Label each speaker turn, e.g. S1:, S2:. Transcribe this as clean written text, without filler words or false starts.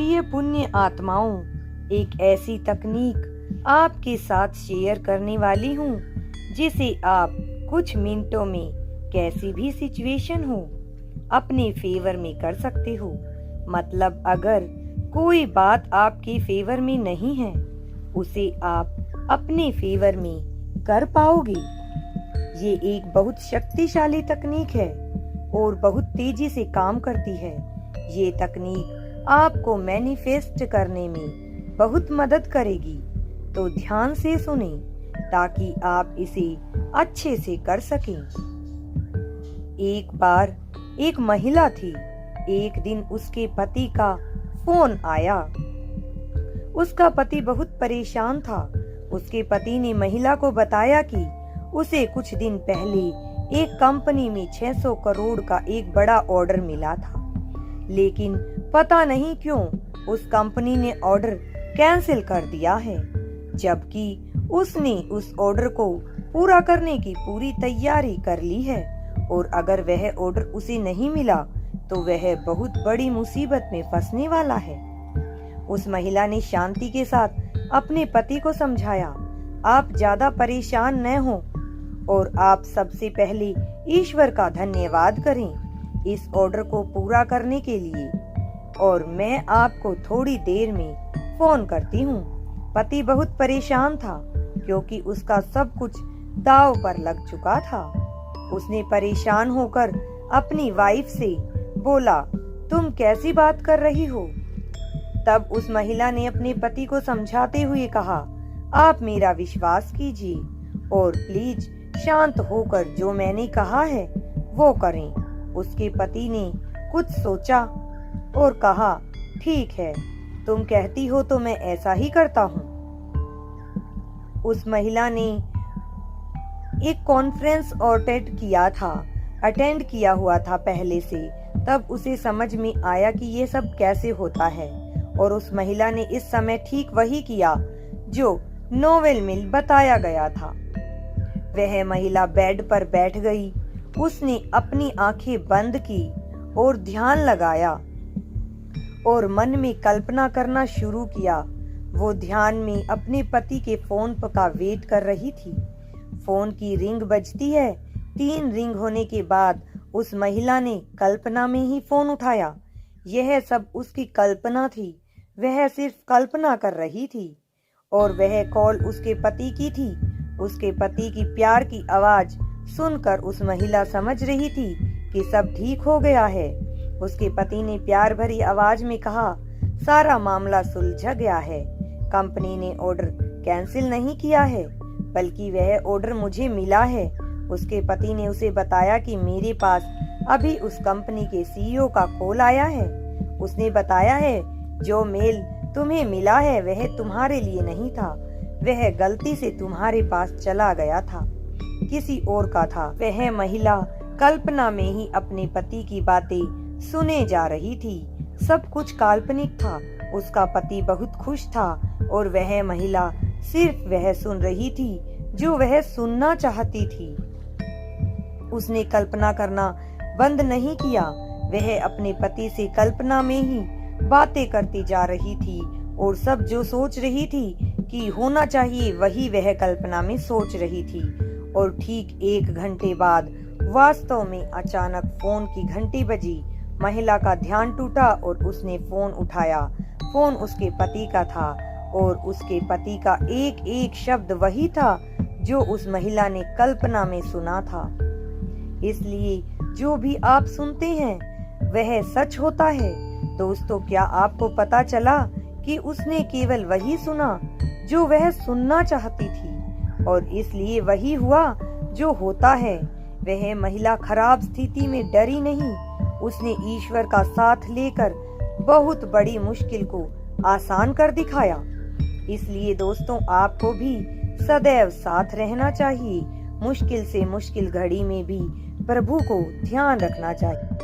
S1: प्रिय पुण्य आत्माओं, एक ऐसी तकनीक आपके साथ शेयर करने वाली हूँ जिसे आप कुछ मिनटों में कैसी भी सिचुएशन हो अपने फेवर में कर सकते हो। मतलब अगर कोई बात आपके फेवर में नहीं है, उसे आप अपने फेवर में कर पाओगे। ये एक बहुत शक्तिशाली तकनीक है और बहुत तेजी से काम करती है। ये तकनीक आपको मैनिफेस्ट करने में बहुत मदद करेगी, तो ध्यान से सुने ताकि आप इसे अच्छे से कर सकें। एक बार एक महिला थी। एक दिन उसके पति का फोन आया। उसका पति बहुत परेशान था। उसके पति ने महिला को बताया कि उसे कुछ दिन पहले एक कंपनी में 600 करोड़ का एक बड़ा ऑर्डर मिला था, लेकिन पता नहीं क्यों उस कंपनी ने ऑर्डर कैंसिल कर दिया है, जबकि उसने उस ऑर्डर को पूरा करने की पूरी तैयारी कर ली है। और अगर वह ऑर्डर उसे नहीं मिला तो वह बहुत बड़ी मुसीबत में फंसने वाला है। उस महिला ने शांति के साथ अपने पति को समझाया, आप ज्यादा परेशान न हो और आप सबसे पहले ईश्वर का धन्यवाद करें इस ऑर्डर को पूरा करने के लिए, और मैं आपको थोड़ी देर में फोन करती हूँ। पति बहुत परेशान था क्योंकि उसका सब कुछ दांव पर लग चुका था। उसने परेशान होकर अपनी वाइफ से बोला, तुम कैसी बात कर रही हो? तब उस महिला ने अपने पति को समझाते हुए कहा, आप मेरा विश्वास कीजिए और प्लीज शांत होकर जो मैंने कहा है वो करें। उसके पति ने कुछ सोचा और कहा, ठीक है, तुम कहती हो तो मैं ऐसा ही करता हूँ। उस महिला ने एक कॉन्फ्रेंस अटेंड किया हुआ था पहले से। तब उसे समझ में आया कि ये सब कैसे होता है, और उस महिला ने इस समय ठीक वही किया जो नोवेल में बताया गया था। वह महिला बेड पर बैठ गई। उसने अपनी आंखें बंद की और ध्यान लगाया और मन में कल्पना करना शुरू किया। वो ध्यान में अपने पति के फोन का वेट कर रही थी। फोन की रिंग बजती है। 3 रिंग होने के बाद उस महिला ने कल्पना में ही फोन उठाया। यह सब उसकी कल्पना थी। वह सिर्फ कल्पना कर रही थी और वह कॉल उसके पति की थी। उसके पति की प्यार की आवाज सुनकर उस महिला समझ रही थी कि सब ठीक हो गया है। उसके पति ने प्यार भरी आवाज में कहा, सारा मामला सुलझ गया है। कंपनी ने ऑर्डर कैंसिल नहीं किया है, बल्कि वह ऑर्डर मुझे मिला है। उसके पति ने उसे बताया कि मेरे पास अभी उस कंपनी के सीईओ का कॉल आया है। उसने बताया है जो मेल तुम्हें मिला है वह तुम्हारे लिए नहीं था, वह गलती से तुम्हारे पास चला गया था, किसी और का था। वह महिला कल्पना में ही अपने पति की बातें सुने जा रही थी। सब कुछ काल्पनिक था। उसका पति बहुत खुश था और वह महिला सिर्फ वह सुन रही थी जो वह सुनना चाहती थी। उसने कल्पना करना बंद नहीं किया। वह अपने पति से कल्पना में ही बातें करती जा रही थी और सब जो सोच रही थी कि होना चाहिए वही वह कल्पना में सोच रही थी। और ठीक 1 घंटे बाद वास्तव में अचानक फोन की घंटी बजी। महिला का ध्यान टूटा और उसने फोन उठाया। फोन उसके पति का था और उसके पति का एक एक शब्द वही था जो उस महिला ने कल्पना में सुना था। इसलिए जो भी आप सुनते हैं वह सच होता है। दोस्तों, क्या आपको पता चला कि उसने केवल वही सुना जो वह सुनना चाहती थी, और इसलिए वही हुआ जो होता है। वह महिला खराब स्थिति में डरी नहीं। उसने ईश्वर का साथ लेकर बहुत बड़ी मुश्किल को आसान कर दिखाया। इसलिए दोस्तों, आपको भी सदैव साथ रहना चाहिए। मुश्किल से मुश्किल घड़ी में भी प्रभु को ध्यान रखना चाहिए।